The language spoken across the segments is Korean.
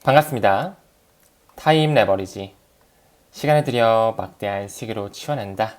반갑습니다. 타임 레버리지. 시간을 들여 막대한 시기로 치워낸다.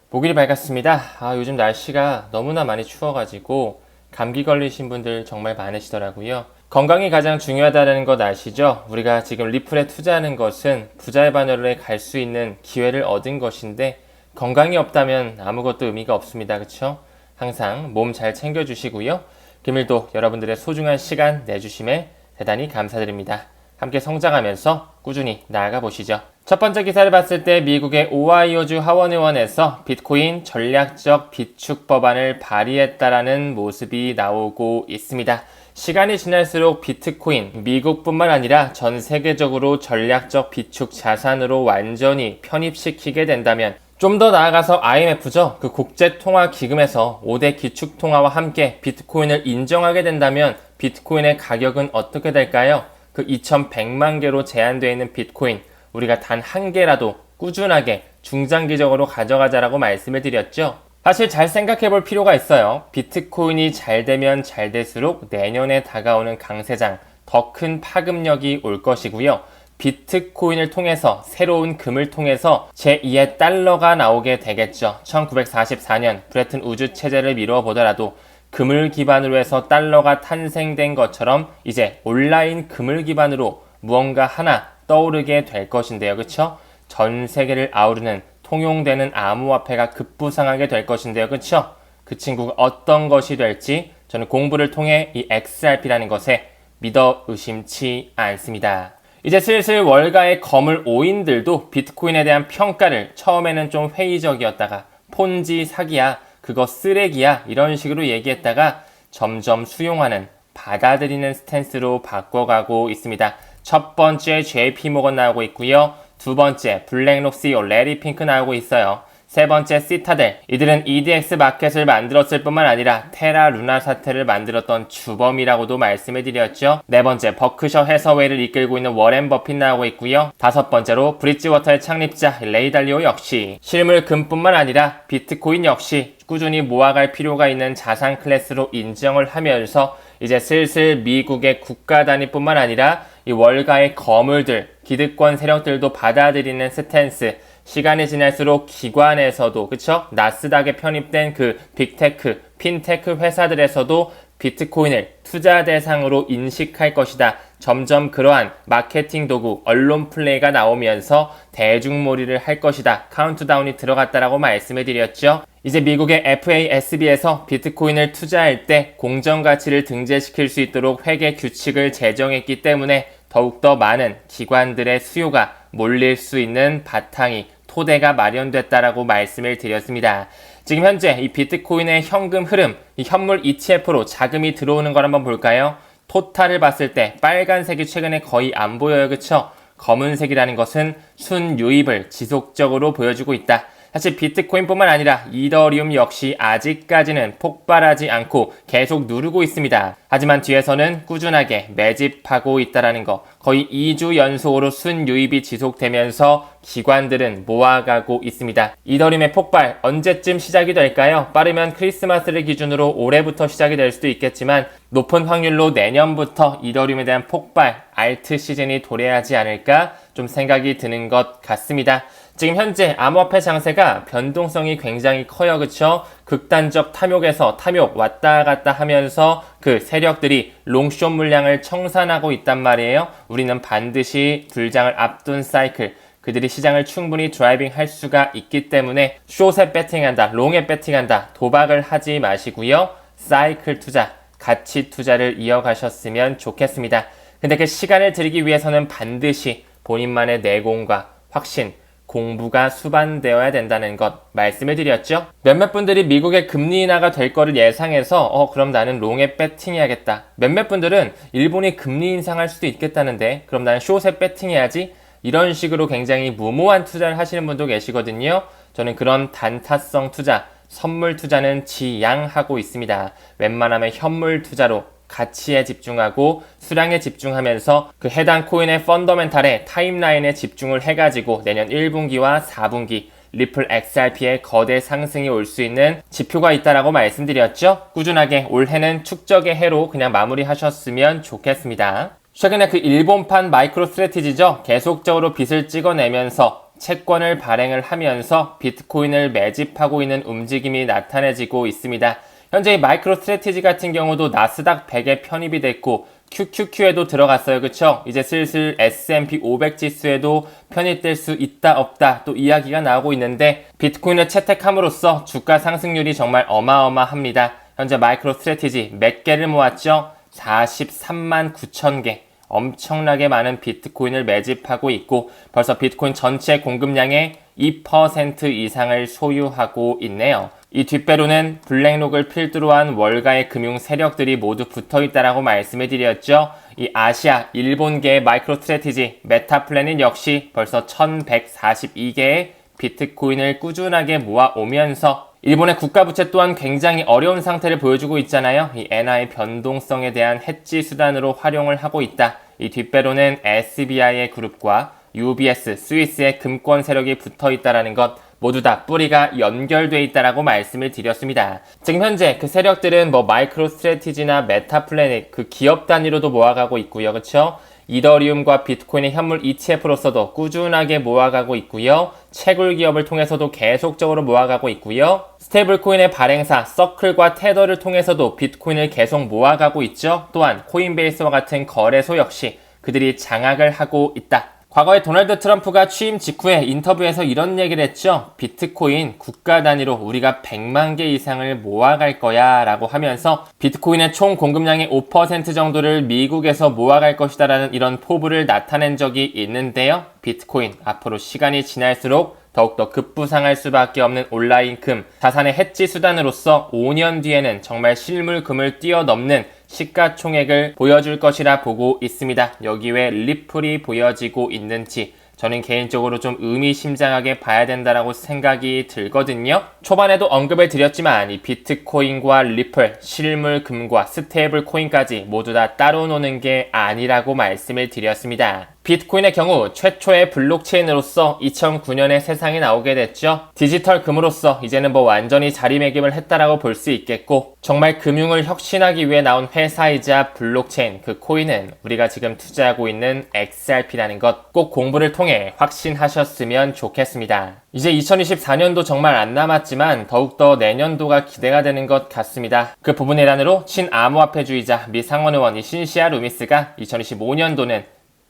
목요일이 밝았습니다. 요즘 날씨가 너무나 많이 추워가지고 감기 걸리신 분들 정말 많으시더라고요. 건강이 가장 중요하다는 것 아시죠? 우리가 지금 리플에 투자하는 것은 부자의 반열에 갈 수 있는 기회를 얻은 것인데 건강이 없다면 아무것도 의미가 없습니다. 그쵸? 항상 몸 잘 챙겨주시고요. 금일도 여러분들의 소중한 시간 내주심에 대단히 감사드립니다. 함께 성장하면서 꾸준히 나아가 보시죠. 첫 번째 기사를 봤을 때 미국의 오하이오주 하원의원에서 비트코인 전략적 비축 법안을 발의했다라는 모습이 나오고 있습니다. 시간이 지날수록 비트코인, 미국뿐만 아니라 전 세계적으로 전략적 비축 자산으로 완전히 편입시키게 된다면 좀 더 나아가서 IMF죠. 그 국제통화기금에서 5대 기축통화와 함께 비트코인을 인정하게 된다면 비트코인의 가격은 어떻게 될까요? 그 2100만 개로 제한되어 있는 비트코인, 우리가 단 한 개라도 꾸준하게 중장기적으로 가져가자라고 말씀을 드렸죠. 사실 잘 생각해 볼 필요가 있어요. 비트코인이 잘 되면 잘 될수록 내년에 다가오는 강세장, 더 큰 파급력이 올 것이고요. 비트코인을 통해서 새로운 금을 통해서 제2의 달러가 나오게 되겠죠. 1944년 브레튼 우주 체제를 미루어 보더라도 금을 기반으로 해서 달러가 탄생된 것처럼 이제 온라인 금을 기반으로 무언가 하나 떠오르게 될 것인데요. 그쵸? 전 세계를 아우르는 통용되는 암호화폐가 급부상하게 될 것인데요. 그쵸? 그 친구가 어떤 것이 될지 저는 공부를 통해 이 XRP라는 것에 믿어 의심치 않습니다. 이제 슬슬 월가의 거물 5인들도 비트코인에 대한 평가를 처음에는 좀 회의적이었다가 폰지 사기야, 그거 쓰레기야 이런 식으로 얘기했다가 점점 수용하는, 받아들이는 스탠스로 바꿔가고 있습니다. 첫 번째 JP모건 나오고 있고요. 두 번째 블랙록 CEO 레리 핑크 나오고 있어요. 세 번째 시타델, 이들은 EDX 마켓을 만들었을 뿐만 아니라 테라 루나 사태를 만들었던 주범이라고도 말씀을 드렸죠. 네 번째 버크셔 해서웨이를 이끌고 있는 워렌 버핏 나오고 있고요. 다섯 번째로 브릿지워터의 창립자 레이 달리오 역시 실물 금뿐만 아니라 비트코인 역시 꾸준히 모아갈 필요가 있는 자산 클래스로 인정을 하면서 이제 슬슬 미국의 국가 단위뿐만 아니라 이 월가의 거물들, 기득권 세력들도 받아들이는 스탠스, 시간이 지날수록 기관에서도, 그쵸? 나스닥에 편입된 그 빅테크, 핀테크 회사들에서도 비트코인을 투자 대상으로 인식할 것이다. 점점 그러한 마케팅 도구, 언론 플레이가 나오면서 대중몰이를 할 것이다. 카운트다운이 들어갔다라고 말씀을 드렸죠. 이제 미국의 FASB에서 비트코인을 투자할 때 공정가치를 등재시킬 수 있도록 회계 규칙을 제정했기 때문에 더욱더 많은 기관들의 수요가 몰릴 수 있는 바탕이, 토대가 마련됐다라고 말씀을 드렸습니다. 지금 현재 이 비트코인의 현금 흐름, 이 현물 ETF로 자금이 들어오는 걸 한번 볼까요? 토탈을 봤을 때 빨간색이 최근에 거의 안 보여요. 그쵸? 검은색이라는 것은 순유입을 지속적으로 보여주고 있다. 사실 비트코인뿐만 아니라 이더리움 역시 아직까지는 폭발하지 않고 계속 누르고 있습니다. 하지만 뒤에서는 꾸준하게 매집하고 있다는 거, 거의 2주 연속으로 순유입이 지속되면서 기관들은 모아가고 있습니다. 이더리움의 폭발 언제쯤 시작이 될까요? 빠르면 크리스마스를 기준으로 올해부터 시작이 될 수도 있겠지만 높은 확률로 내년부터 이더리움에 대한 폭발, 알트 시즌이 도래하지 않을까 좀 생각이 드는 것 같습니다. 지금 현재 암호화폐 장세가 변동성이 굉장히 커요. 그쵸? 극단적 탐욕에서 탐욕 왔다 갔다 하면서 그 세력들이 롱숏 물량을 청산하고 있단 말이에요. 우리는 반드시 불장을 앞둔 사이클, 그들이 시장을 충분히 드라이빙 할 수가 있기 때문에 숏에 배팅한다, 롱에 배팅한다, 도박을 하지 마시고요. 사이클 투자, 가치 투자를 이어가셨으면 좋겠습니다. 근데 그 시간을 들이기 위해서는 반드시 본인만의 내공과 확신, 공부가 수반되어야 된다는 것 말씀을 드렸죠. 몇몇 분들이 미국의 금리 인하가 될 거를 예상해서 그럼 나는 롱에 배팅해야겠다. 몇몇 분들은 일본이 금리 인상할 수도 있겠다는데 그럼 나는 숏에 배팅해야지. 이런 식으로 굉장히 무모한 투자를 하시는 분도 계시거든요. 저는 그런 단타성 투자, 선물 투자는 지양하고 있습니다. 웬만하면 현물 투자로 가치에 집중하고 수량에 집중하면서 그 해당 코인의 펀더멘탈에 타임라인에 집중을 해가지고 내년 1분기와 4분기 리플 XRP의 거대 상승이 올 수 있는 지표가 있다라고 말씀드렸죠. 꾸준하게 올해는 축적의 해로 그냥 마무리하셨으면 좋겠습니다. 최근에 그 일본판 마이크로 스트래티지죠. 계속적으로 빚을 찍어내면서 채권을 발행을 하면서 비트코인을 매집하고 있는 움직임이 나타내지고 있습니다. 현재 이 마이크로 스트래티지 같은 경우도 나스닥 100에 편입이 됐고 QQQ에도 들어갔어요. 그쵸? 이제 슬슬 S&P 500 지수에도 편입될 수 있다 없다 또 이야기가 나오고 있는데 비트코인을 채택함으로써 주가 상승률이 정말 어마어마합니다. 현재 마이크로 스트래티지 몇 개를 모았죠? 43만 9천 개. 엄청나게 많은 비트코인을 매집하고 있고 벌써 비트코인 전체 공급량의 2% 이상을 소유하고 있네요. 이 뒷배로는 블랙록을 필두로 한 월가의 금융 세력들이 모두 붙어있다라고 말씀을 드렸죠. 이 아시아, 일본계의 마이크로 스트래티지, 메타플래닛 역시 벌써 1142개의 비트코인을 꾸준하게 모아오면서 일본의 국가부채 또한 굉장히 어려운 상태를 보여주고 있잖아요. 이 엔화의 변동성에 대한 해지 수단으로 활용을 하고 있다. 이 뒷배로는 SBI의 그룹과 UBS, 스위스의 금권 세력이 붙어 있다는 것 모두 다 뿌리가 연결돼 있다라고 말씀을 드렸습니다. 지금 현재 그 세력들은 마이크로 스트래티지나 메타플래닛 그 기업 단위로도 모아가고 있고요. 그렇죠? 이더리움과 비트코인의 현물 ETF로서도 꾸준하게 모아가고 있고요. 채굴 기업을 통해서도 계속적으로 모아가고 있고요. 스테이블코인의 발행사 서클과 테더를 통해서도 비트코인을 계속 모아가고 있죠. 또한 코인베이스와 같은 거래소 역시 그들이 장악을 하고 있다. 과거에 도널드 트럼프가 취임 직후에 인터뷰에서 이런 얘기를 했죠. 비트코인 국가 단위로 우리가 100만 개 이상을 모아갈 거야 라고 하면서 비트코인의 총 공급량의 5% 정도를 미국에서 모아갈 것이다 라는 이런 포부를 나타낸 적이 있는데요. 비트코인 앞으로 시간이 지날수록 더욱더 급부상할 수밖에 없는 온라인 금, 자산의 해지 수단으로서 5년 뒤에는 정말 실물금을 뛰어넘는 시가총액을 보여줄 것이라 보고 있습니다. 여기 왜 리플이 보여지고 있는지 저는 개인적으로 좀 의미심장하게 봐야 된다라고 생각이 들거든요. 초반에도 언급을 드렸지만 이 비트코인과 리플, 실물금과 스테이블 코인까지 모두 다 따로 노는 게 아니라고 말씀을 드렸습니다. 비트코인의 경우 최초의 블록체인으로서 2009년에 세상에 나오게 됐죠. 디지털 금으로서 이제는 완전히 자리매김을 했다라고 볼 수 있겠고 정말 금융을 혁신하기 위해 나온 회사이자 블록체인 그 코인은 우리가 지금 투자하고 있는 XRP라는 것 꼭 공부를 통해 확신하셨으면 좋겠습니다. 이제 2024년도 정말 안 남았지만 더욱더 내년도가 기대가 되는 것 같습니다. 그 부분 일환으로 친암호화폐주의자 미 상원 의원 신시아 루미스가 2025년도는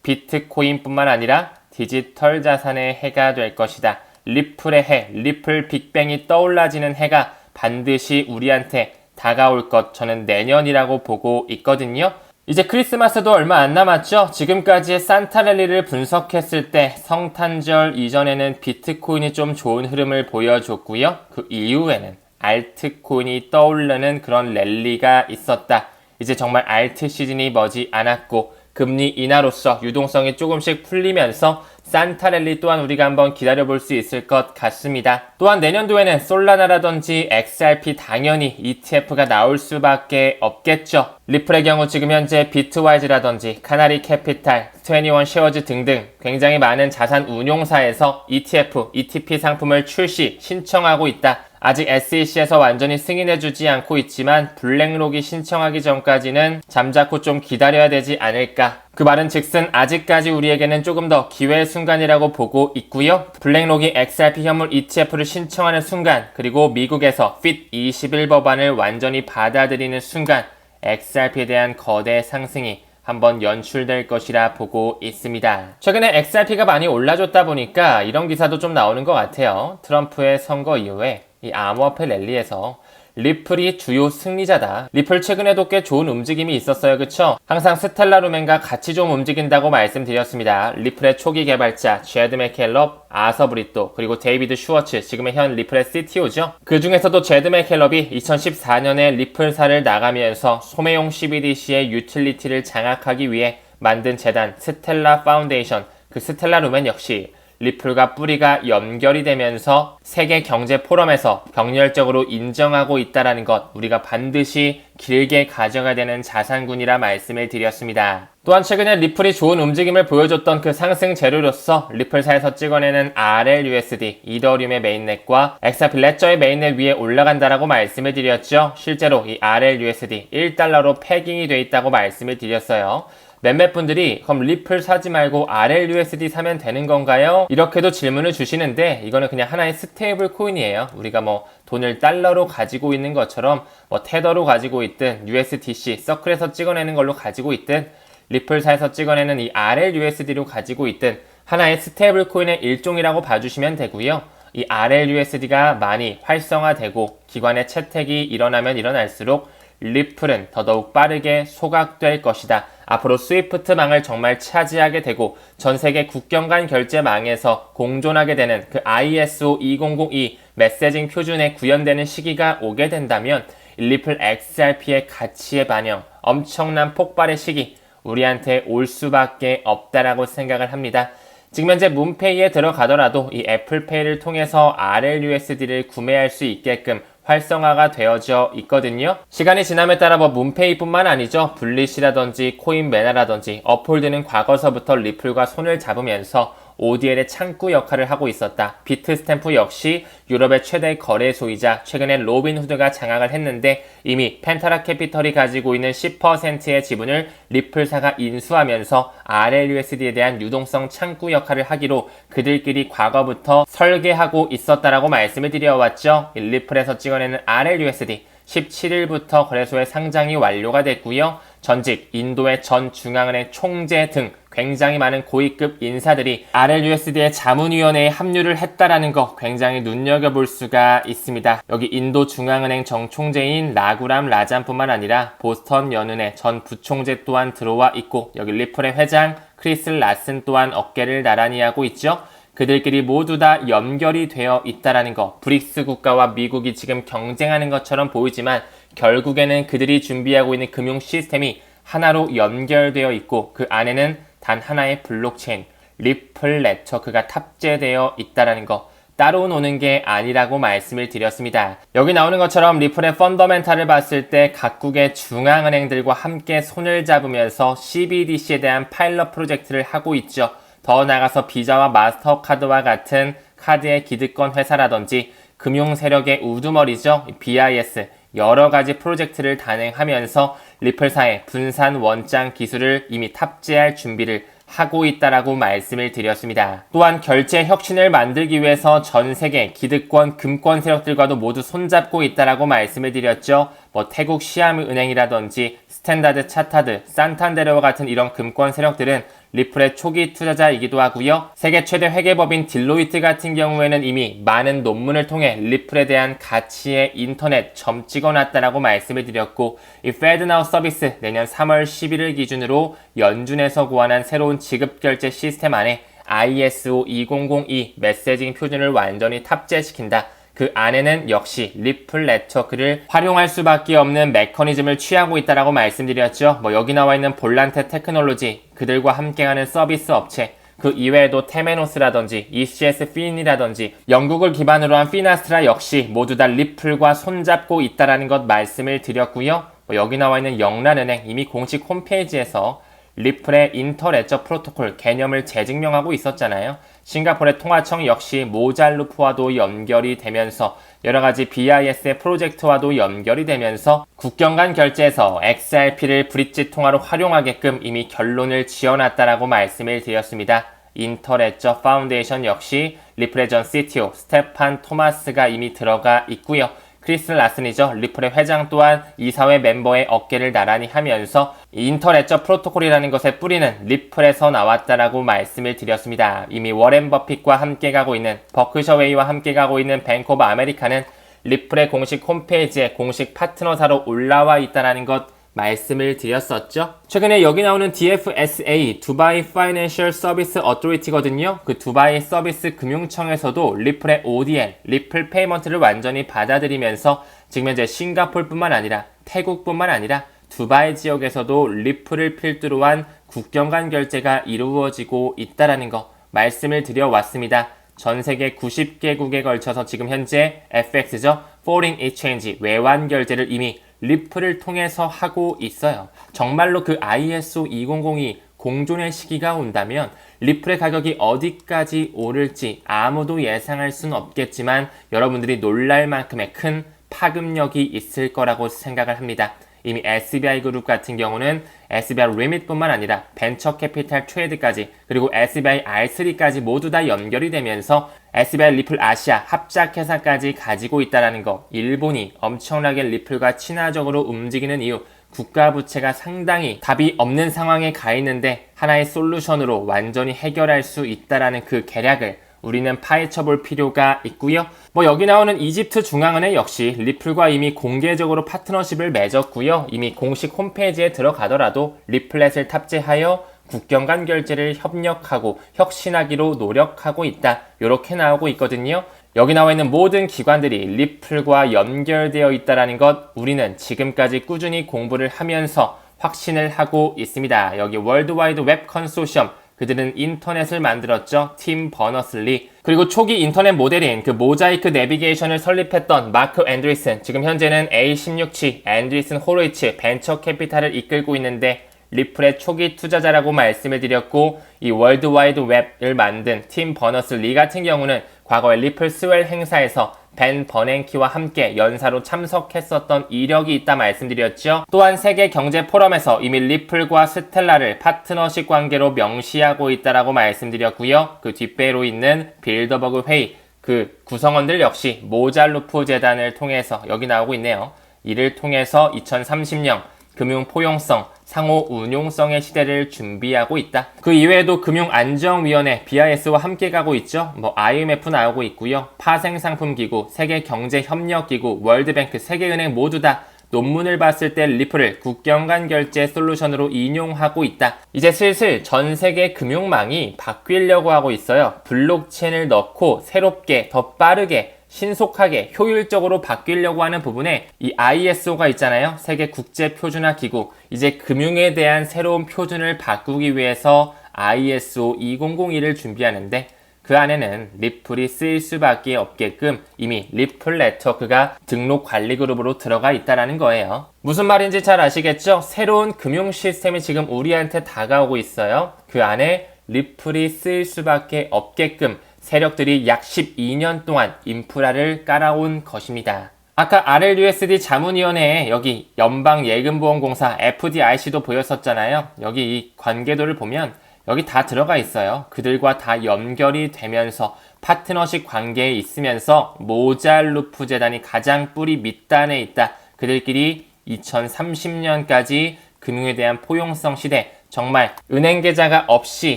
비트코인뿐만 아니라 디지털 자산의 해가 될 것이다. 리플의 해, 리플 빅뱅이 떠올라지는 해가 반드시 우리한테 다가올 것 저는 내년이라고 보고 있거든요. 이제 크리스마스도 얼마 안 남았죠? 지금까지의 산타랠리를 분석했을 때 성탄절 이전에는 비트코인이 좀 좋은 흐름을 보여줬고요. 그 이후에는 알트코인이 떠오르는 그런 랠리가 있었다. 이제 정말 알트 시즌이 머지 않았고 금리 인하로서 유동성이 조금씩 풀리면서 산타랠리 또한 우리가 한번 기다려볼 수 있을 것 같습니다. 또한 내년도에는 솔라나라든지 XRP 당연히 ETF가 나올 수밖에 없겠죠. 리플의 경우 지금 현재 비트와이즈라든지 카나리 캐피탈, 21 쉐어즈 등등 굉장히 많은 자산 운용사에서 ETF, ETP 상품을 출시, 신청하고 있다. 아직 SEC에서 완전히 승인해주지 않고 있지만 블랙록이 신청하기 전까지는 잠자코 좀 기다려야 되지 않을까. 그 말은 즉슨 아직까지 우리에게는 조금 더 기회의 순간이라고 보고 있고요. 블랙록이 XRP 현물 ETF를 신청하는 순간 그리고 미국에서 FIT21 법안을 완전히 받아들이는 순간 XRP에 대한 거대 상승이 한번 연출될 것이라 보고 있습니다. 최근에 XRP가 많이 올라줬다 보니까 이런 기사도 좀 나오는 것 같아요. 트럼프의 선거 이후에 이 암호화폐 랠리에서 리플이 주요 승리자다. 리플 최근에도 꽤 좋은 움직임이 있었어요. 그쵸? 항상 스텔라 루멘과 같이 좀 움직인다고 말씀드렸습니다. 리플의 초기 개발자 제드 맥켈럽, 아서 브리또, 그리고 데이비드 슈워츠, 지금의 현 리플의 CTO죠. 그 중에서도 제드 맥켈럽이 2014년에 리플사를 나가면서 소매용 CBDC의 유틸리티를 장악하기 위해 만든 재단 스텔라 파운데이션, 그 스텔라 루멘 역시 리플과 뿌리가 연결이 되면서 세계 경제 포럼에서 병렬적으로 인정하고 있다는 것 우리가 반드시 길게 가져가야 되는 자산군이라 말씀을 드렸습니다. 또한 최근에 리플이 좋은 움직임을 보여줬던 그 상승 재료로서 리플사에서 찍어내는 RLUSD, 이더리움의 메인넷과 XRP 레저의 메인넷 위에 올라간다라고 말씀을 드렸죠. 실제로 이 RLUSD 1달러로 패깅이 돼 있다고 말씀을 드렸어요. 몇몇 분들이 그럼 리플 사지 말고 RLUSD 사면 되는 건가요? 이렇게도 질문을 주시는데 이거는 그냥 하나의 스테이블 코인이에요. 우리가 뭐 돈을 달러로 가지고 있는 것처럼 뭐 테더로 가지고 있든 USDC 서클에서 찍어내는 걸로 가지고 있든 리플사에서 찍어내는 이 RLUSD로 가지고 있든 하나의 스테이블 코인의 일종이라고 봐주시면 되고요. 이 RLUSD가 많이 활성화되고 기관의 채택이 일어나면 일어날수록 리플은 더더욱 빠르게 소각될 것이다. 앞으로 스위프트망을 정말 차지하게 되고 전 세계 국경 간 결제망에서 공존하게 되는 그 ISO 2002 메시징 표준에 구현되는 시기가 오게 된다면 리플 XRP의 가치의 반영, 엄청난 폭발의 시기 우리한테 올 수밖에 없다라고 생각을 합니다. 지금 현재 문페이에 들어가더라도 이 애플페이를 통해서 RLUSD를 구매할 수 있게끔 활성화가 되어져 있거든요. 시간이 지남에 따라 뭐 문페이뿐만 아니죠. 블릿이라든지 코인매나라든지 업홀드는 과거서부터 리플과 손을 잡으면서 ODL의 창구 역할을 하고 있었다. 비트스탬프 역시 유럽의 최대 거래소이자 최근에 로빈후드가 장악을 했는데 이미 펜타라 캐피털이 가지고 있는 10%의 지분을 리플사가 인수하면서 RLUSD에 대한 유동성 창구 역할을 하기로 그들끼리 과거부터 설계하고 있었다라고 말씀을 드려왔죠. 리플에서 찍어내는 RLUSD 17일부터 거래소에 상장이 완료가 됐고요. 전직 인도의 전 중앙은행 총재 등 굉장히 많은 고위급 인사들이 RLUSD의 자문위원회에 합류를 했다라는 거 굉장히 눈여겨볼 수가 있습니다. 여기 인도 중앙은행 정총재인 라구람 라잔뿐만 아니라 보스턴 연은의 전 부총재 또한 들어와 있고 여기 리플의 회장 크리스 라슨 또한 어깨를 나란히 하고 있죠. 그들끼리 모두 다 연결이 되어 있다라는 거. 브릭스 국가와 미국이 지금 경쟁하는 것처럼 보이지만 결국에는 그들이 준비하고 있는 금융 시스템이 하나로 연결되어 있고 그 안에는 단 하나의 블록체인, 리플 네트워크가 탑재되어 있다라는 거. 따로 노는 게 아니라고 말씀을 드렸습니다. 여기 나오는 것처럼 리플의 펀더멘탈을 봤을 때 각국의 중앙은행들과 함께 손을 잡으면서 CBDC에 대한 파일럿 프로젝트를 하고 있죠. 더 나아가서 비자와 마스터카드와 같은 카드의 기득권 회사라든지 금융 세력의 우두머리죠. BIS 여러 가지 프로젝트를 단행하면서 리플사의 분산 원장 기술을 이미 탑재할 준비를 하고 있다라고 말씀을 드렸습니다. 또한 결제 혁신을 만들기 위해서 전 세계 기득권 금권 세력들과도 모두 손잡고 있다라고 말씀을 드렸죠. 뭐 태국 시암은행이라든지 스탠다드 차타드, 산탄데르와 같은 이런 금권 세력들은 리플의 초기 투자자이기도 하고요. 세계 최대 회계법인 딜로이트 같은 경우에는 이미 많은 논문을 통해 리플에 대한 가치의 인터넷 점 찍어놨다라고 말씀을 드렸고 이 페드나우 서비스 내년 3월 11일 기준으로 연준에서 고안한 새로운 지급결제 시스템 안에 ISO 2002 메시징 표준을 완전히 탑재시킨다. 그 안에는 역시 리플 네트워크를 활용할 수밖에 없는 메커니즘을 취하고 있다라고 말씀드렸죠. 뭐 여기 나와 있는 볼란테 테크놀로지, 그들과 함께하는 서비스 업체, 그 이외에도 테메노스라든지 ECS 핀이라든지 영국을 기반으로 한 피나스트라 역시 모두 다 리플과 손잡고 있다라는 것 말씀을 드렸고요. 뭐 여기 나와 있는 영란은행 이미 공식 홈페이지에서 리플의 인터레저 프로토콜 개념을 재증명하고 있었잖아요. 싱가포르의 통화청 역시 모잘루프와도 연결이 되면서 여러가지 BIS의 프로젝트와도 연결이 되면서 국경 간 결제에서 XRP를 브릿지 통화로 활용하게끔 이미 결론을 지어놨다라고 말씀을 드렸습니다. 인터레저 파운데이션 역시 리플의 전 CTO 스테판 토마스가 이미 들어가 있고요. 크리스 라슨이죠. 리플의 회장 또한 이사회 멤버의 어깨를 나란히 하면서 인터레저 프로토콜이라는 것의 뿌리는 리플에서 나왔다라고 말씀을 드렸습니다. 이미 워렌 버핏과 함께 가고 있는 버크셔웨이와 함께 가고 있는 뱅크 오브 아메리카는 리플의 공식 홈페이지에 공식 파트너사로 올라와 있다는 것 말씀을 드렸었죠. 최근에 여기 나오는 DFSA, 두바이 파이낸셜 서비스 어토리티거든요. 그 두바이 서비스 금융청에서도 리플의 ODL, 리플 페이먼트를 완전히 받아들이면서 지금 현재 싱가폴뿐만 아니라 태국뿐만 아니라 두바이 지역에서도 리플을 필두로 한 국경 간 결제가 이루어지고 있다라는 거 말씀을 드려왔습니다. 전 세계 90개국에 걸쳐서 지금 현재 FX죠. Foreign Exchange, 외환 결제를 이미 리플을 통해서 하고 있어요. 정말로 그 ISO 2002 공존의 시기가 온다면 리플의 가격이 어디까지 오를지 아무도 예상할 수는 없겠지만 여러분들이 놀랄 만큼의 큰 파급력이 있을 거라고 생각을 합니다. 이미 SBI 그룹 같은 경우는 SBI 리밋뿐만 아니라 벤처 캐피탈 트레이드까지 그리고 SBI R3까지 모두 다 연결이 되면서 SBI 리플 아시아 합작회사까지 가지고 있다는 거. 일본이 엄청나게 리플과 친화적으로 움직이는 이유, 국가 부채가 상당히 답이 없는 상황에 가 있는데 하나의 솔루션으로 완전히 해결할 수 있다는 그 계략을 우리는 파헤쳐 볼 필요가 있고요. 여기 나오는 이집트 중앙은행 역시 리플과 이미 공개적으로 파트너십을 맺었고요. 이미 공식 홈페이지에 들어가더라도 리플렛을 탑재하여 국경 간 결제를 협력하고 혁신하기로 노력하고 있다. 이렇게 나오고 있거든요. 여기 나와 있는 모든 기관들이 리플과 연결되어 있다는 것 우리는 지금까지 꾸준히 공부를 하면서 확신을 하고 있습니다. 여기 월드와이드 웹 컨소시엄, 그들은 인터넷을 만들었죠. 팀 버너슬리. 그리고 초기 인터넷 모델인 그 모자이크 내비게이션을 설립했던 마크 앤드리슨, 지금 현재는 A16치 앤드리슨 호로이츠 벤처 캐피탈을 이끌고 있는데 리플의 초기 투자자라고 말씀을 드렸고, 이 월드와이드 웹을 만든 팀 버너슬리 같은 경우는 과거에 리플 스웰 행사에서 벤 버냉키와 함께 연사로 참석했었던 이력이 있다 말씀드렸죠. 또한 세계 경제 포럼에서 이미 리플과 스텔라를 파트너십 관계로 명시하고 있다라고 말씀드렸고요. 그 뒷배로 있는 빌더버그 회의, 그 구성원들 역시 모잘루프 재단을 통해서 여기 나오고 있네요. 이를 통해서 2030년 금융 포용성, 상호 운용성의 시대를 준비하고 있다. 그 이외에도 금융안정위원회 BIS와 함께 가고 있죠. IMF 나오고 있고요. 파생상품기구, 세계경제협력기구, 월드뱅크, 세계은행 모두 다 논문을 봤을 때 리플을 국경 간 결제 솔루션으로 인용하고 있다. 이제 슬슬 전 세계 금융망이 바뀌려고 하고 있어요. 블록체인을 넣고 새롭게, 더 빠르게, 신속하게 효율적으로 바뀌려고 하는 부분에 이 ISO가 있잖아요. 세계 국제표준화 기구. 이제 금융에 대한 새로운 표준을 바꾸기 위해서 ISO 2001을 준비하는데 그 안에는 리플이 쓰일 수밖에 없게끔 이미 리플 네트워크가 등록 관리 그룹으로 들어가 있다는 거예요. 무슨 말인지 잘 아시겠죠? 새로운 금융 시스템이 지금 우리한테 다가오고 있어요. 그 안에 리플이 쓰일 수밖에 없게끔 세력들이 약 12년 동안 인프라를 깔아온 것입니다. 아까 RLUSD 자문위원회에 여기 연방예금보험공사 FDIC도 보였었잖아요. 여기 이 관계도를 보면 여기 다 들어가 있어요. 그들과 다 연결이 되면서 파트너십 관계에 있으면서 모잘루프 재단이 가장 뿌리 밑단에 있다. 그들끼리 2030년까지 금융에 대한 포용성 시대, 정말 은행 계좌가 없이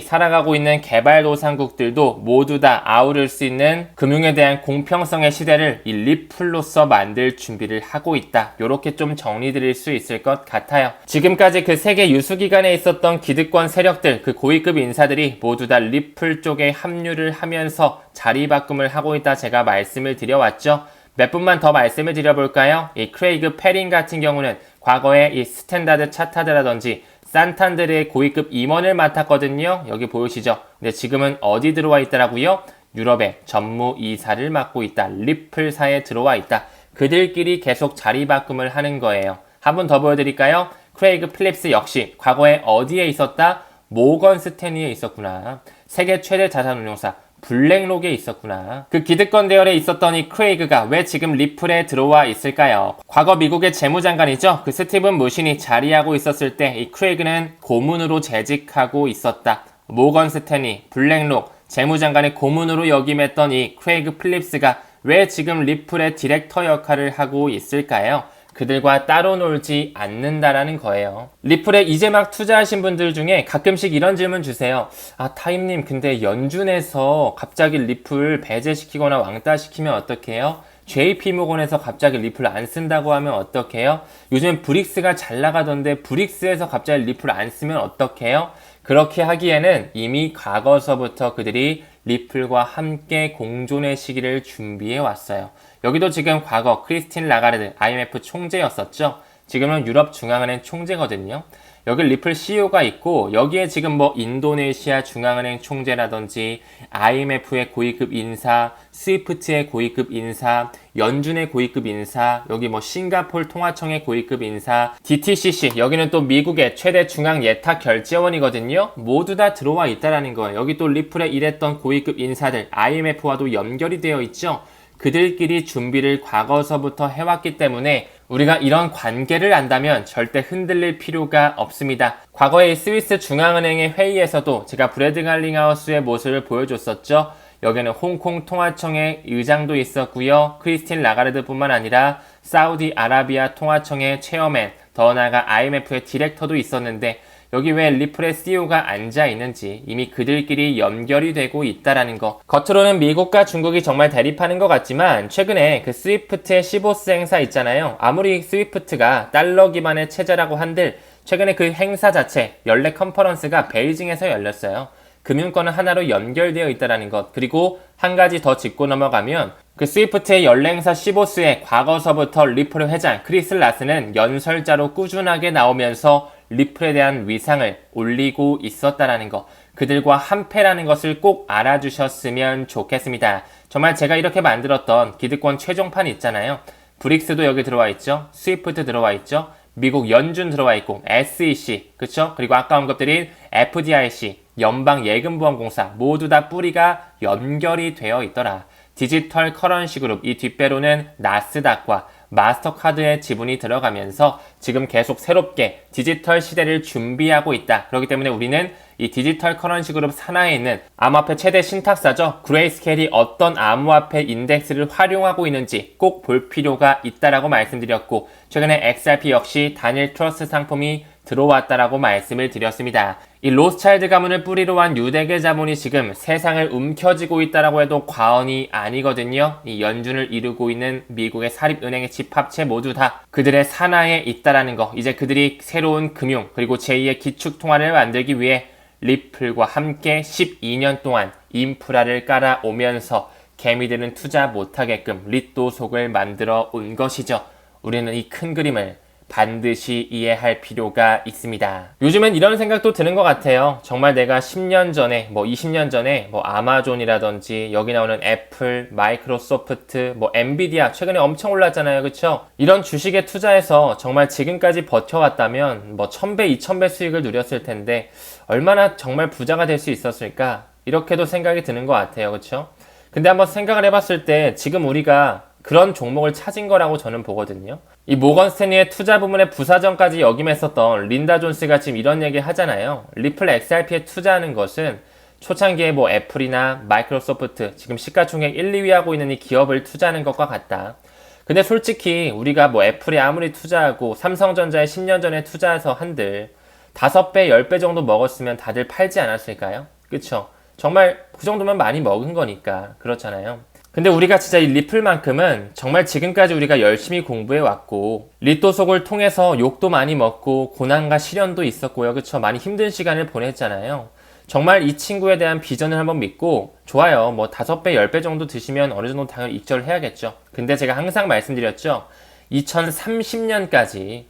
살아가고 있는 개발도상국들도 모두 다 아우를 수 있는 금융에 대한 공평성의 시대를 이 리플로서 만들 준비를 하고 있다. 이렇게 좀 정리드릴 수 있을 것 같아요. 지금까지 그 세계 유수기관에 있었던 기득권 세력들, 그 고위급 인사들이 모두 다 리플 쪽에 합류를 하면서 자리바꿈을 하고 있다 제가 말씀을 드려왔죠. 몇 분만 더 말씀을 드려볼까요? 이 크레이그 페린 같은 경우는 과거에 이 스탠다드 차타드라든지 산탄드르의 고위급 임원을 맡았거든요. 여기 보이시죠? 근데 지금은 어디 들어와 있더라고요? 유럽의 전무이사를 맡고 있다. 리플사에 들어와 있다. 그들끼리 계속 자리바꿈을 하는 거예요. 한 번 더 보여드릴까요? 크레이그 필립스 역시 과거에 어디에 있었다? 모건 스탠리에 있었구나. 세계 최대 자산운용사 블랙록에 있었구나. 그 기득권 대열에 있었던 이 크레이그가 왜 지금 리플에 들어와 있을까요? 과거 미국의 재무장관이죠. 그 스티븐 무신이 자리하고 있었을 때 이 크레이그는 고문으로 재직하고 있었다. 모건 스탠리, 블랙록, 재무장관의 고문으로 역임했던 이 크레이그 필립스가 왜 지금 리플의 디렉터 역할을 하고 있을까요? 그들과 따로 놀지 않는다라는 거예요. 리플에 이제 막 투자하신 분들 중에 가끔씩 이런 질문 주세요. 아, 타임님, 근데 연준에서 갑자기 리플 배제시키거나 왕따시키면 어떡해요? JP모건에서 갑자기 리플 안 쓴다고 하면 어떡해요? 요즘 브릭스가 잘 나가던데 브릭스에서 갑자기 리플 안 쓰면 어떡해요? 그렇게 하기에는 이미 과거서부터 그들이 리플과 함께 공존의 시기를 준비해 왔어요. 여기도 지금 과거 크리스틴 라가르드 IMF 총재였었죠. 지금은 유럽 중앙은행 총재거든요. 여기 리플 CEO가 있고 여기에 지금 인도네시아 중앙은행 총재라든지 IMF의 고위급 인사, 스위프트의 고위급 인사, 연준의 고위급 인사, 여기 싱가폴 통화청의 고위급 인사, DTCC, 여기는 또 미국의 최대 중앙 예탁 결제원이거든요. 모두 다 들어와 있다라는 거예요. 여기 또 리플에 일했던 고위급 인사들, IMF와도 연결이 되어 있죠. 그들끼리 준비를 과거서부터 해왔기 때문에 우리가 이런 관계를 안다면 절대 흔들릴 필요가 없습니다. 과거에 스위스 중앙은행의 회의에서도 제가 브래드 갈링하우스의 모습을 보여줬었죠. 여기는 홍콩 통화청의 의장도 있었고요. 크리스틴 라가르드뿐만 아니라 사우디아라비아 통화청의 체어맨, 더 나아가 IMF의 디렉터도 있었는데 여기 왜 리플의 CEO가 앉아있는지 이미 그들끼리 연결이 되고 있다라는 거. 겉으로는 미국과 중국이 정말 대립하는 것 같지만 최근에 그 스위프트의 15스 행사 있잖아요. 아무리 스위프트가 달러 기반의 체제라고 한들 최근에 그 행사 자체, 연례 컨퍼런스가 베이징에서 열렸어요. 금융권은 하나로 연결되어 있다는 것. 그리고 한 가지 더 짚고 넘어가면 그 스위프트의 연례 행사 15스에 과거서부터 리플 회장 크리스 라스는 연설자로 꾸준하게 나오면서 리플에 대한 위상을 올리고 있었다라는 거. 그들과 한패라는 것을 꼭 알아주셨으면 좋겠습니다. 정말 제가 이렇게 만들었던 기득권 최종판 있잖아요. 브릭스도 여기 들어와 있죠. 스위프트 들어와 있죠. 미국 연준 들어와 있고 SEC, 그쵸? 그리고 아까 언급드린 FDIC, 연방예금보험공사 모두 다 뿌리가 연결이 되어 있더라. 디지털 커런시 그룹 이 뒷배로는 나스닥과 마스터카드의 지분이 들어가면서 지금 계속 새롭게 디지털 시대를 준비하고 있다. 그렇기 때문에 우리는 이 디지털 커런시 그룹 산하에 있는 암호화폐 최대 신탁사죠. 그레이스케일이 어떤 암호화폐 인덱스를 활용하고 있는지 꼭 볼 필요가 있다라고 말씀드렸고 최근에 XRP 역시 단일 트러스트 상품이 들어왔다라고 말씀을 드렸습니다. 이 로스차일드 가문을 뿌리로 한 유대계 자본이 지금 세상을 움켜쥐고 있다라고 해도 과언이 아니거든요. 이 연준을 이루고 있는 미국의 사립은행의 집합체 모두 다 그들의 산하에 있다라는 거. 이제 그들이 새로운 금융 그리고 제2의 기축통화를 만들기 위해 리플과 함께 12년 동안 인프라를 깔아오면서 개미들은 투자 못하게끔 리또속을 만들어 온 것이죠. 우리는 이 큰 그림을 반드시 이해할 필요가 있습니다. 요즘엔 이런 생각도 드는 것 같아요. 정말 내가 10년 전에, 20년 전에 아마존이라든지 여기 나오는 애플, 마이크로소프트, 엔비디아 최근에 엄청 올랐잖아요. 그쵸? 이런 주식에 투자해서 정말 지금까지 버텨왔다면 1000배, 2000배 수익을 누렸을 텐데 얼마나 정말 부자가 될 수 있었을까? 이렇게도 생각이 드는 것 같아요. 그쵸? 근데 한번 생각을 해봤을 때 지금 우리가 그런 종목을 찾은 거라고 저는 보거든요. 이 모건 스탠리의 투자 부문의 부사장까지 역임했었던 린다 존스가 지금 이런 얘기 하잖아요. 리플 XRP에 투자하는 것은 초창기에 애플이나 마이크로소프트 지금 시가총액 1, 2위 하고 있는 이 기업을 투자하는 것과 같다. 근데 솔직히 우리가 애플에 아무리 투자하고 삼성전자에 10년 전에 투자해서 한들 5배, 10배 정도 먹었으면 다들 팔지 않았을까요? 그쵸? 정말 그 정도면 많이 먹은 거니까 그렇잖아요. 근데 우리가 진짜 이 리플만큼은 정말 지금까지 우리가 열심히 공부해 왔고 리또속을 통해서 욕도 많이 먹고 고난과 시련도 있었고요. 그쵸? 많이 힘든 시간을 보냈잖아요. 정말 이 친구에 대한 비전을 한번 믿고 좋아요. 5배, 10배 정도 드시면 어느 정도 당연히 익절을 해야겠죠. 근데 제가 항상 말씀드렸죠. 2030년까지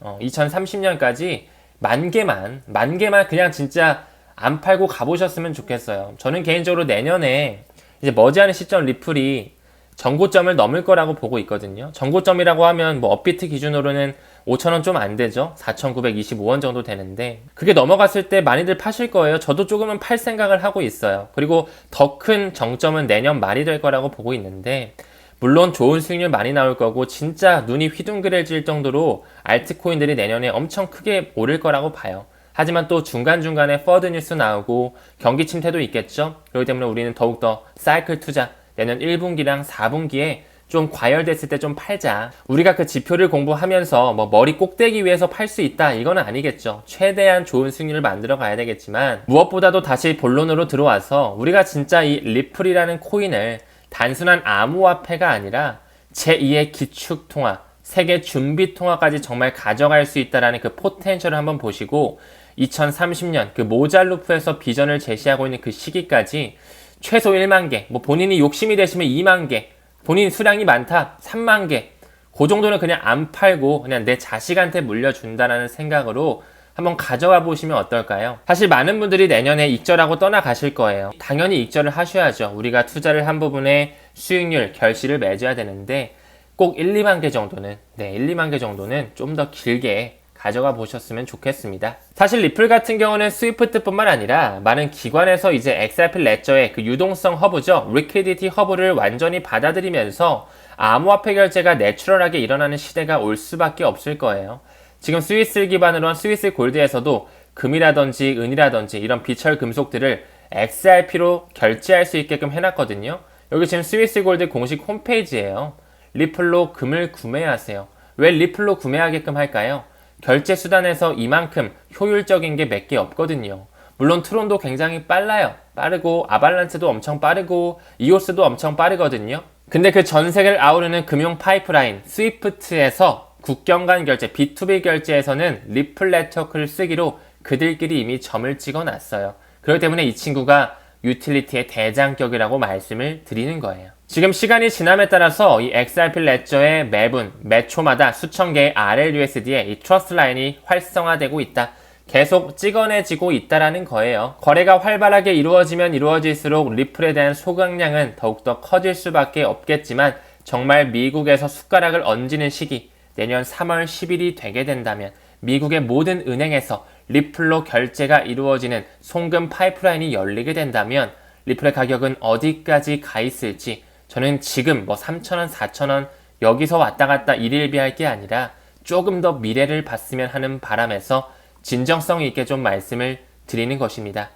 만 개만 그냥 진짜 안 팔고 가보셨으면 좋겠어요. 저는 개인적으로 내년에 이제 머지않은 시점 리플이 전고점을 넘을 거라고 보고 있거든요. 전고점이라고 하면 업비트 기준으로는 5,000원 좀 안 되죠. 4,925원 정도 되는데 그게 넘어갔을 때 많이들 파실 거예요. 저도 조금은 팔 생각을 하고 있어요. 그리고 더 큰 정점은 내년 말이 될 거라고 보고 있는데 물론 좋은 수익률 많이 나올 거고 진짜 눈이 휘둥그레질 정도로 알트코인들이 내년에 엄청 크게 오를 거라고 봐요. 하지만 또 중간중간에 퍼드 뉴스 나오고 경기 침체도 있겠죠. 그렇기 때문에 우리는 더욱더 사이클 투자 내년 1분기랑 4분기에 좀 과열됐을 때 좀 팔자. 우리가 그 지표를 공부하면서 머리 꼭대기 위해서 팔 수 있다 이건 아니겠죠. 최대한 좋은 수익률을 만들어 가야 되겠지만 무엇보다도 다시 본론으로 들어와서 우리가 진짜 이 리플이라는 코인을 단순한 암호화폐가 아니라 제2의 기축통화, 세계 준비통화까지 정말 가져갈 수 있다는 그 포텐셜을 한번 보시고 2030년 그 모잘루프에서 비전을 제시하고 있는 그 시기까지 최소 1만 개, 본인이 욕심이 되시면 2만 개, 본인 수량이 많다 3만 개, 그 정도는 그냥 안 팔고 그냥 내 자식한테 물려준다라는 생각으로 한번 가져와 보시면 어떨까요? 사실 많은 분들이 내년에 익절하고 떠나가실 거예요. 당연히 익절을 하셔야죠. 우리가 투자를 한 부분에 수익률, 결실을 맺어야 되는데 꼭 1, 2만 개 정도는 1, 2만 개 정도는 좀 더 길게 가져가 보셨으면 좋겠습니다. 사실 리플 같은 경우는 스위프트뿐만 아니라 많은 기관에서 이제 XRP 레저의 그 유동성 허브죠. 리퀴디티 허브를 완전히 받아들이면서 암호화폐 결제가 내추럴하게 일어나는 시대가 올 수밖에 없을 거예요. 지금 스위스 기반으로 한 스위스 골드에서도 금이라든지 은이라든지 이런 비철 금속들을 XRP로 결제할 수 있게끔 해놨거든요. 여기 지금 스위스 골드 공식 홈페이지예요. 리플로 금을 구매하세요. 왜 리플로 구매하게끔 할까요? 결제 수단에서 이만큼 효율적인 게 몇 개 없거든요. 물론 트론도 굉장히 빨라요. 빠르고 아발란체도 엄청 빠르고 이오스도 엄청 빠르거든요. 근데 그 전 세계를 아우르는 금융 파이프라인 스위프트에서 국경 간 결제, B2B 결제에서는 리플 네트워크를 쓰기로 그들끼리 이미 점을 찍어놨어요. 그렇기 때문에 이 친구가 유틸리티의 대장격이라고 말씀을 드리는 거예요. 지금 시간이 지남에 따라서 이 XRP 레저의 매분, 매 초마다 수천 개의 RLUSD의 이 트러스트 라인이 활성화되고 있다. 계속 찍어내지고 있다라는 거예요. 거래가 활발하게 이루어지면 이루어질수록 리플에 대한 소각량은 더욱더 커질 수밖에 없겠지만 정말 미국에서 숟가락을 얹는 시기, 내년 3월 10일이 되게 된다면 미국의 모든 은행에서 리플로 결제가 이루어지는 송금 파이프라인이 열리게 된다면 리플의 가격은 어디까지 가 있을지 저는 지금 3,000원, 4,000원 여기서 왔다 갔다 일일비할 게 아니라 조금 더 미래를 봤으면 하는 바람에서 진정성 있게 좀 말씀을 드리는 것입니다.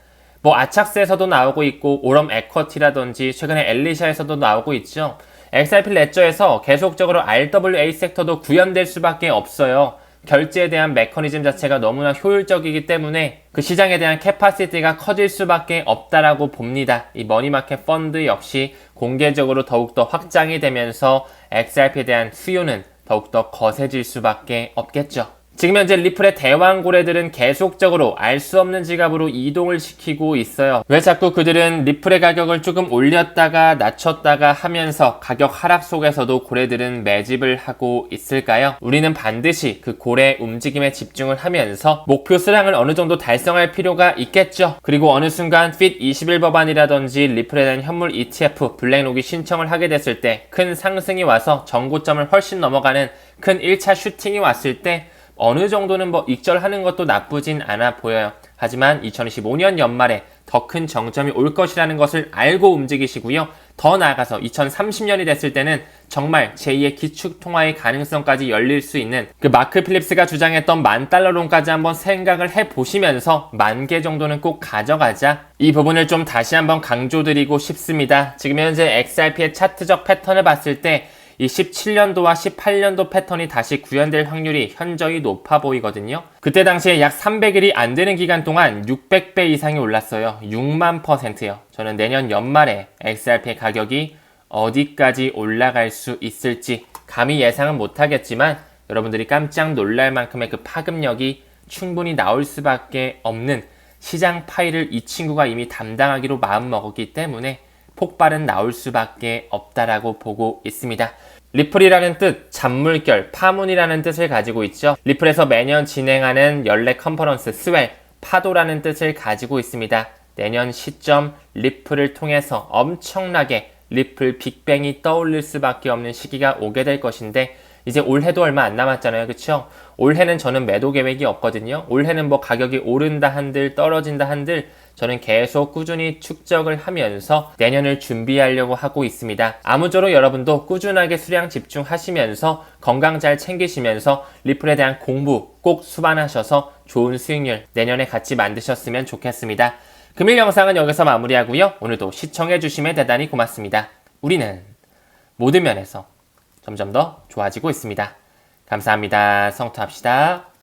아착스에서도 나오고 있고 오럼 에쿼티라든지 최근에 엘리샤에서도 나오고 있죠. XRP 레저에서 계속적으로 RWA 섹터도 구현될 수밖에 없어요. 결제에 대한 메커니즘 자체가 너무나 효율적이기 때문에 그 시장에 대한 캐파시티가 커질 수밖에 없다라고 봅니다. 이 머니마켓 펀드 역시 공개적으로 더욱더 확장이 되면서 XRP에 대한 수요는 더욱더 거세질 수밖에 없겠죠. 지금 현재 리플의 대왕고래들은 계속적으로 알 수 없는 지갑으로 이동을 시키고 있어요. 왜 자꾸 그들은 리플의 가격을 조금 올렸다가 낮췄다가 하면서 가격 하락 속에서도 고래들은 매집을 하고 있을까요? 우리는 반드시 그 고래 움직임에 집중을 하면서 목표 수량을 어느 정도 달성할 필요가 있겠죠. 그리고 어느 순간 FIT 21 법안이라든지 리플에 대한 현물 ETF 블랙록이 신청을 하게 됐을 때 큰 상승이 와서 정고점을 훨씬 넘어가는 큰 1차 슈팅이 왔을 때 어느 정도는 익절하는 것도 나쁘진 않아 보여요. 하지만 2025년 연말에 더 큰 정점이 올 것이라는 것을 알고 움직이시고요. 더 나아가서 2030년이 됐을 때는 정말 제2의 기축통화의 가능성까지 열릴 수 있는 그 마크 필립스가 주장했던 $10,000론까지 한번 생각을 해보시면서 10,000개 정도는 꼭 가져가자. 이 부분을 좀 다시 한번 강조드리고 싶습니다. 지금 현재 XRP의 차트적 패턴을 봤을 때 이 17년도와 18년도 패턴이 다시 구현될 확률이 현저히 높아 보이거든요. 그때 당시에 약 300일이 안 되는 기간 동안 600배 이상이 올랐어요. 6만%요. 저는 내년 연말에 XRP의 가격이 어디까지 올라갈 수 있을지 감히 예상은 못하겠지만 여러분들이 깜짝 놀랄 만큼의 그 파급력이 충분히 나올 수밖에 없는 시장 파일을 이 친구가 이미 담당하기로 마음먹었기 때문에 폭발은 나올 수밖에 없다라고 보고 있습니다. 리플이라는 뜻, 잔물결, 파문이라는 뜻을 가지고 있죠. 리플에서 매년 진행하는 연례 컨퍼런스 스웰, 파도라는 뜻을 가지고 있습니다. 내년 시점 리플을 통해서 엄청나게 리플 빅뱅이 떠올릴 수밖에 없는 시기가 오게 될 것인데 이제 올해도 얼마 안 남았잖아요. 그쵸? 올해는 저는 매도 계획이 없거든요. 올해는 가격이 오른다 한들 떨어진다 한들 저는 계속 꾸준히 축적을 하면서 내년을 준비하려고 하고 있습니다. 아무쪼록 여러분도 꾸준하게 수량 집중하시면서 건강 잘 챙기시면서 리플에 대한 공부 꼭 수반하셔서 좋은 수익률 내년에 같이 만드셨으면 좋겠습니다. 금일 영상은 여기서 마무리하고요. 오늘도 시청해주시면 대단히 고맙습니다. 우리는 모든 면에서 점점 더 좋아지고 있습니다. 감사합니다. 성투합시다.